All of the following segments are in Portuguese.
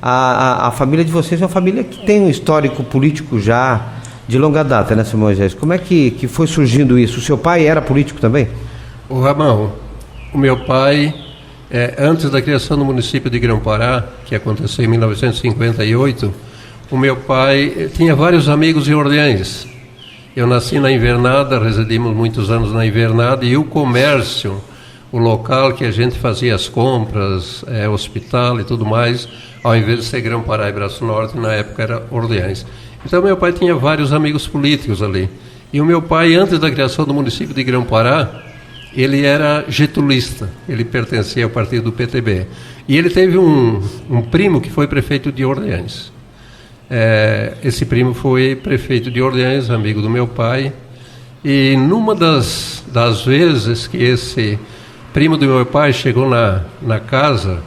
A família de vocês é uma família que tem um histórico político já de longa data, né, seu Moisés? Como é que foi surgindo isso? O seu pai era político também? O Ramão, o meu pai, antes da criação do município de Grão-Pará, que aconteceu em 1958, o meu pai tinha vários amigos em Orleans. Eu nasci na Invernada, residimos muitos anos na Invernada, e o comércio, o local que a gente fazia as compras, hospital e tudo mais, ao invés de ser Grão-Pará e Braço Norte, na época era Orleans. Então meu pai tinha vários amigos políticos ali. E o meu pai, antes da criação do município de Grão-Pará, ele era getulista, ele pertencia ao partido do PTB. E ele teve um primo que foi prefeito de Orleans. Esse primo foi prefeito de Orleans, amigo do meu pai. E numa das vezes que esse primo do meu pai chegou na casa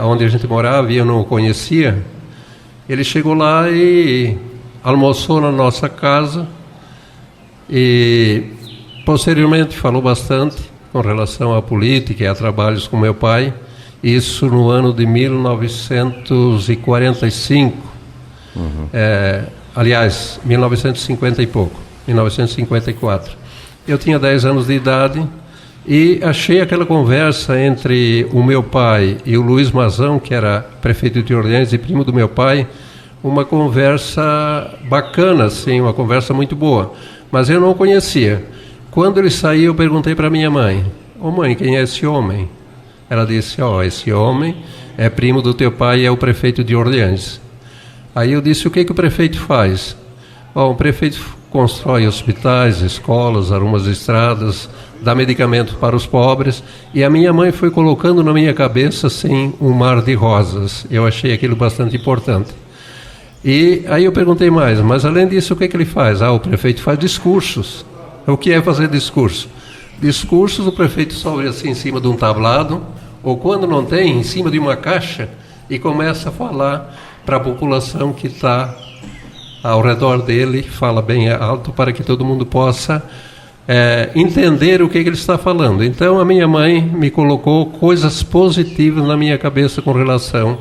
onde a gente morava e eu não o conhecia, ele chegou lá e almoçou na nossa casa e posteriormente falou bastante com relação à política e a trabalhos com meu pai, isso no ano de 1945, aliás, 1950 e pouco, 1954. Eu tinha 10 anos de idade e achei aquela conversa entre o meu pai e o Luiz Mazão, que era prefeito de Orleans e primo do meu pai, uma conversa bacana, assim, uma conversa muito boa, mas eu não o conhecia. Quando ele saiu, eu perguntei para minha mãe: "Ô mãe, quem é esse homem?" Ela disse: "Esse homem é primo do teu pai e é o prefeito de Orleans." Aí eu disse: "O que o prefeito faz?" "O prefeito constrói hospitais, escolas, arruma as estradas, dá medicamentos para os pobres." E a minha mãe foi colocando na minha cabeça, assim, um mar de rosas. Eu achei aquilo bastante importante. E aí eu perguntei mais: "Mas além disso, o que ele faz?" "O prefeito faz discursos." "O que é fazer discurso?" "Discursos o prefeito sobe assim em cima de um tablado, ou quando não tem, em cima de uma caixa, e começa a falar para a população que está ao redor dele, fala bem alto para que todo mundo possa entender o que ele está falando." Então a minha mãe me colocou coisas positivas na minha cabeça com relação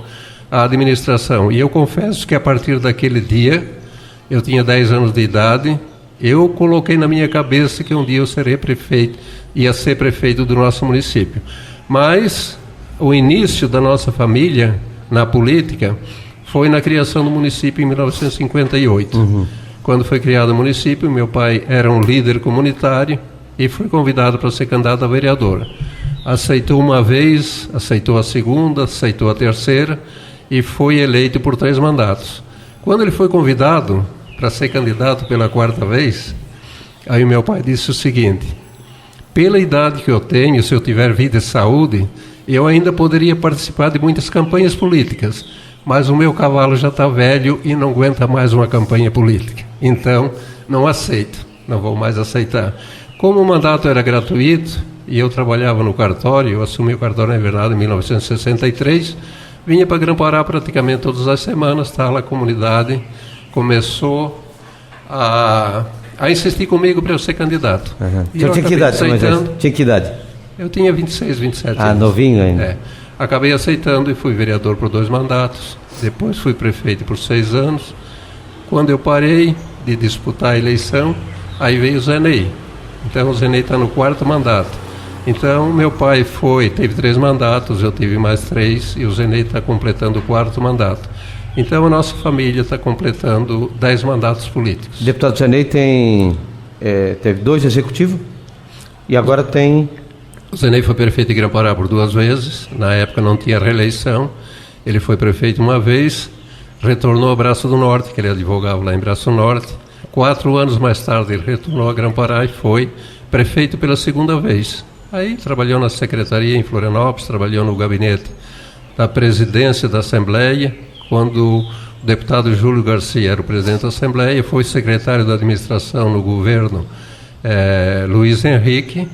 à administração. E eu confesso que a partir daquele dia, eu tinha 10 anos de idade, eu coloquei na minha cabeça que um dia eu seria prefeito, ia ser prefeito do nosso município. Mas o início da nossa família na política foi na criação do município em 1958. Quando foi criado o município, meu pai era um líder comunitário e foi convidado para ser candidato a vereador. Aceitou uma vez, aceitou a segunda, aceitou a terceira e foi eleito por 3 mandatos. Quando ele foi convidado para ser candidato pela 4ª vez, aí o meu pai disse o seguinte: "Pela idade que eu tenho, se eu tiver vida e saúde, eu ainda poderia participar de muitas campanhas políticas, mas o meu cavalo já está velho e não aguenta mais uma campanha política. Então, não aceito, não vou mais aceitar." Como o mandato era gratuito e eu trabalhava no cartório, eu assumi o cartório na Invernada em 1963, vinha para Grão-Pará praticamente todas as semanas, estava lá a comunidade, começou a insistir comigo para eu ser candidato. Então tinha que idade, tinha que idade? Eu tinha 26, 27 anos. Novinho ainda. Acabei aceitando e fui vereador por 2 mandatos. Depois fui prefeito por 6 anos. Quando eu parei de disputar a eleição, aí veio o Zé Ney. Então o Zé Ney está no 4º mandato. Então meu pai teve 3 mandatos, eu tive mais 3 e o Zé Ney está completando o 4º mandato. Então a nossa família está completando 10 mandatos políticos. O deputado Zé Ney teve 2 executivos e agora tem... O Zé Ney foi prefeito de Grão-Pará por 2 vezes, na época não tinha reeleição, ele foi prefeito uma vez, retornou a Braço do Norte, que ele advogava lá em Braço do Norte. 4 anos mais tarde ele retornou a Grão-Pará e foi prefeito pela 2ª vez. Aí trabalhou na secretaria em Florianópolis, trabalhou no gabinete da presidência da Assembleia, quando o deputado Júlio Garcia era o presidente da Assembleia, foi secretário da administração no governo Luiz Henrique,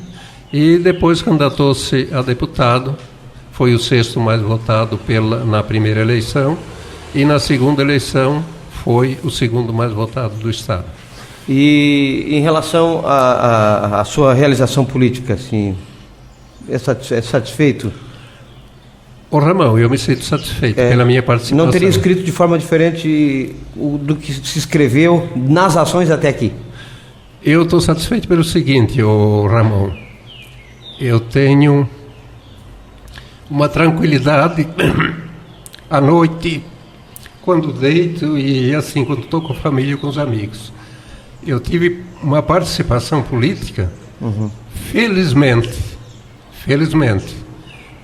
e depois candidatou-se a deputado, foi o 6º mais votado na primeira eleição, e na segunda eleição foi o 2º mais votado do Estado. E em relação à sua realização política, assim, é satisfeito Ô Ramão, eu me sinto satisfeito pela minha participação. Não teria escrito de forma diferente do que se escreveu nas ações até aqui? Eu estou satisfeito pelo seguinte, ô Ramão. Eu tenho uma tranquilidade à noite, quando deito e assim, quando estou com a família e com os amigos. Eu tive uma participação política, felizmente,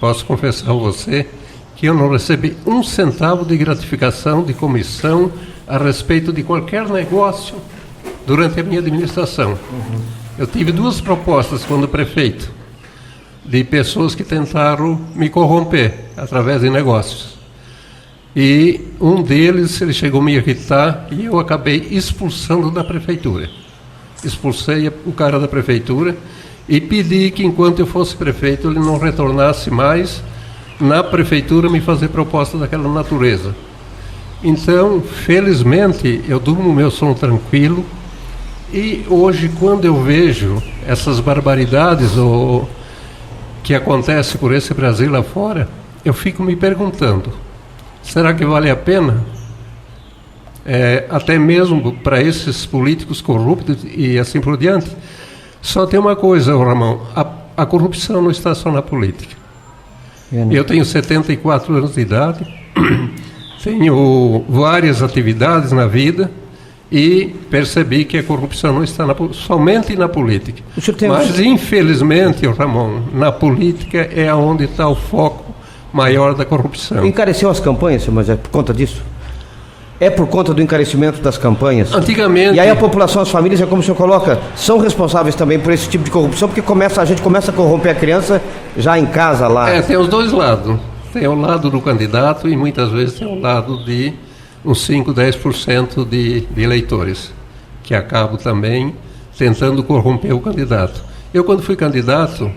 posso confessar a você que eu não recebi um centavo de gratificação de comissão a respeito de qualquer negócio durante a minha administração. Eu tive 2 propostas quando prefeito, de pessoas que tentaram me corromper através de negócios. E um deles, ele chegou a me irritar e eu acabei expulsando da prefeitura. Expulsei o cara da prefeitura e pedi que, enquanto eu fosse prefeito, ele não retornasse mais na prefeitura me fazer proposta daquela natureza. Então, felizmente, eu durmo meu sono tranquilo e hoje, quando eu vejo essas barbaridades que acontecem por esse Brasil lá fora, eu fico me perguntando, será que vale a pena? Até mesmo para esses políticos corruptos e assim por diante. Só tem uma coisa, Ramão, a corrupção não está só na política. Eu tenho 74 anos de idade, tenho várias atividades na vida e percebi que a corrupção não está somente na política. Mas, infelizmente, Ramon, na política é onde está o foco maior da corrupção. Encareceu as campanhas, mas é por conta disso? É por conta do encarecimento das campanhas? Antigamente... E aí a população, as famílias, é como o senhor coloca, são responsáveis também por esse tipo de corrupção, porque a gente começa a corromper a criança já em casa lá. Tem os dois lados. Tem o lado do candidato e muitas vezes tem o lado de uns 5, 10% de eleitores, que acabam também tentando corromper o candidato. Eu, quando fui candidato,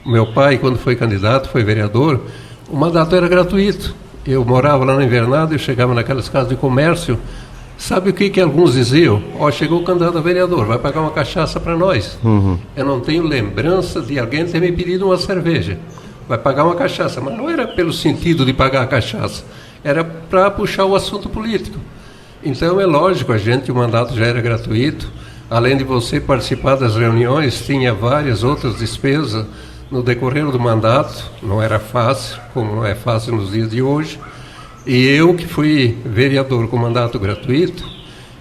meu pai, quando foi candidato, foi vereador, o mandato era gratuito. Eu morava lá no Invernado, eu chegava naquelas casas de comércio, sabe o que alguns diziam? Chegou o candidato a vereador, vai pagar uma cachaça para nós. Eu não tenho lembrança de alguém ter me pedido uma cerveja. Vai pagar uma cachaça, mas não era pelo sentido de pagar a cachaça, era para puxar o assunto político. Então é lógico, o mandato já era gratuito, além de você participar das reuniões, tinha várias outras despesas no decorrer do mandato, não era fácil, como não é fácil nos dias de hoje, e eu que fui vereador com mandato gratuito,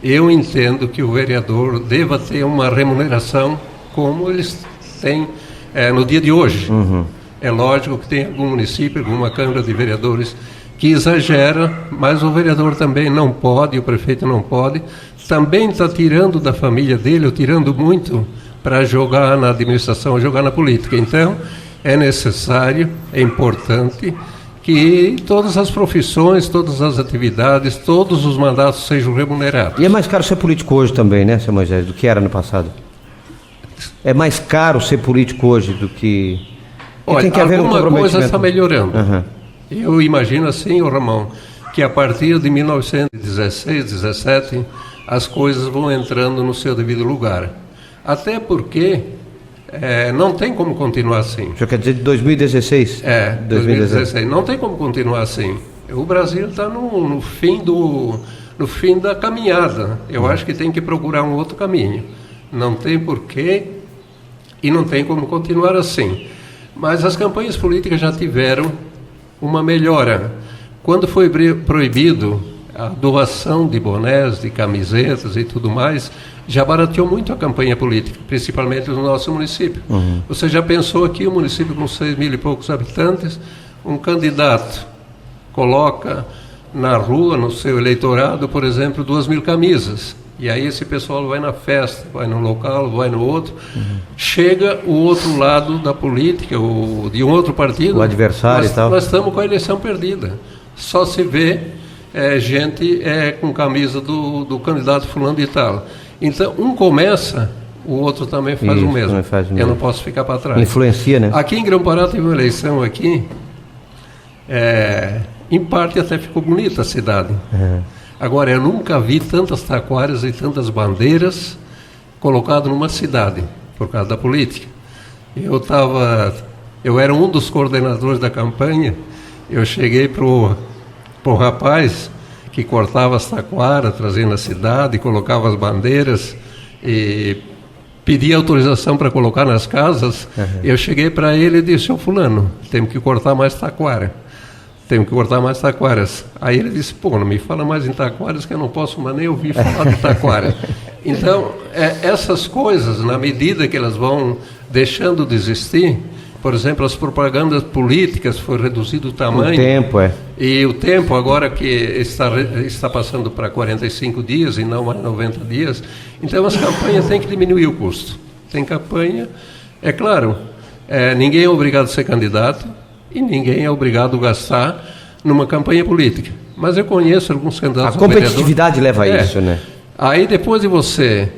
eu entendo que o vereador deva ter uma remuneração como eles têm no dia de hoje. É lógico que tem algum município, alguma Câmara de Vereadores que exagera, mas o vereador também não pode, o prefeito não pode, também está tirando da família dele, ou tirando muito, para jogar na administração, jogar na política. Então, é necessário, é importante que todas as profissões, todas as atividades, todos os mandatos sejam remunerados. E é mais caro ser político hoje também, né, seu Moisés, do que era no passado? É mais caro ser político hoje do que... Olha, tem que haver alguma coisa está melhorando. Eu imagino assim, Ramon, que a partir de 1916, 17, as coisas vão entrando no seu devido lugar. Até porque não tem como continuar assim. O senhor quer dizer de 2016? 2016. Não tem como continuar assim. O Brasil está no fim da caminhada. Eu acho que tem que procurar um outro caminho. Não tem porquê e não tem como continuar assim. Mas as campanhas políticas já tiveram uma melhora. Quando foi proibido a doação de bonés, de camisetas e tudo mais, já barateou muito a campanha política, principalmente no nosso município. Você já pensou aqui, um município com 6 mil e poucos habitantes, um candidato coloca na rua, no seu eleitorado, por exemplo, 2.000 camisas. E aí esse pessoal vai na festa, vai no local, vai no outro. Chega o outro lado da política, de um outro partido. O adversário e tal. Nós estamos com a eleição perdida. Só se vê gente com camisa do candidato fulano de tal. Então, um começa, o outro também faz o mesmo. Eu não posso ficar para trás. Influencia, né? Aqui em Grão-Pará teve uma eleição aqui, em parte até ficou bonita a cidade. Agora, eu nunca vi tantas taquaras e tantas bandeiras colocadas numa cidade, por causa da política. Eu era um dos coordenadores da campanha eu cheguei pro rapaz que cortava as taquaras, trazia na cidade, colocava as bandeiras e pedia autorização para colocar nas casas. Eu cheguei para ele e disse: ô fulano, temos que cortar mais taquara. Temos que cortar mais taquaras. Aí ele disse: pô, não me fala mais em taquaras que eu não posso mais nem ouvir falar de taquara. Então, essas coisas, na medida que elas vão deixando de existir, por exemplo, as propagandas políticas, foi reduzido o tamanho. O tempo, E o tempo, agora que está passando para 45 dias e não mais 90 dias, então as campanhas têm que diminuir o custo. Tem campanha, é claro, ninguém é obrigado a ser candidato e ninguém é obrigado a gastar numa campanha política. Mas eu conheço alguns candidatos. A competitividade leva a isso, né? Aí depois de você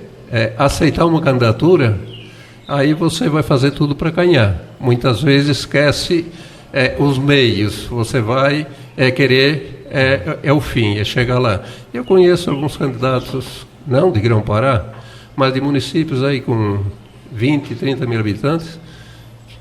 aceitar uma candidatura, aí você vai fazer tudo para ganhar. Muitas vezes esquece os meios. Você vai querer, o fim, chegar lá. Eu conheço alguns candidatos, não de Grão-Pará, mas de municípios aí com 20, 30 mil habitantes,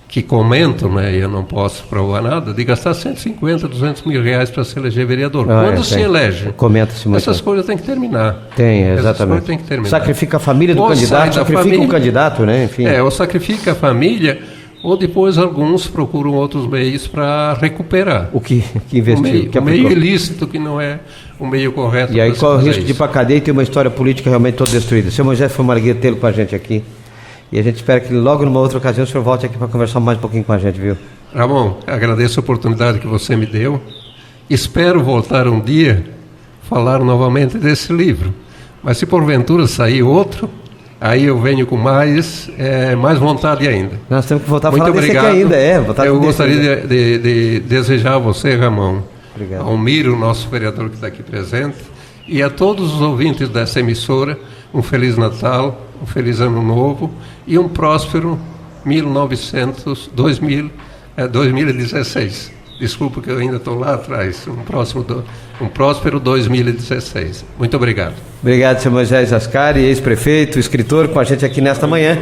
que comentam, né, eu não posso provar nada, de gastar 150, 200 mil reais para se eleger vereador. Quando se elege, comenta-se muito. Essas coisas têm que terminar. Exatamente. Tem que terminar. Sacrifica a família do candidato, sacrifica o candidato, né? Enfim. Ou sacrifica a família, ou depois alguns procuram outros meios para recuperar. O que investiu. O meio ilícito, que não é o meio correto. E aí corre o risco de ir para a cadeia e ter uma história política realmente toda destruída. O senhor Moisés Fumargueira tê-lo com a gente aqui. E a gente espera que logo numa outra ocasião o senhor volte aqui para conversar mais um pouquinho com a gente, viu? Ramon, agradeço a oportunidade que você me deu. Espero voltar um dia falar novamente desse livro. Mas se porventura sair outro, aí eu venho com mais vontade ainda. Nós temos que voltar a Muito falar obrigado. Desse aqui ainda. Eu gostaria de desejar a você, Ramon, obrigado. Ao Miro, nosso vereador que está aqui presente, e a todos os ouvintes dessa emissora, um Feliz Natal, um Feliz Ano Novo e um próspero 2016. Desculpa que eu ainda estou lá atrás. Um próspero 2016. Muito obrigado. Obrigado, senhor Moisés Ascari, ex-prefeito, escritor, com a gente aqui nesta manhã.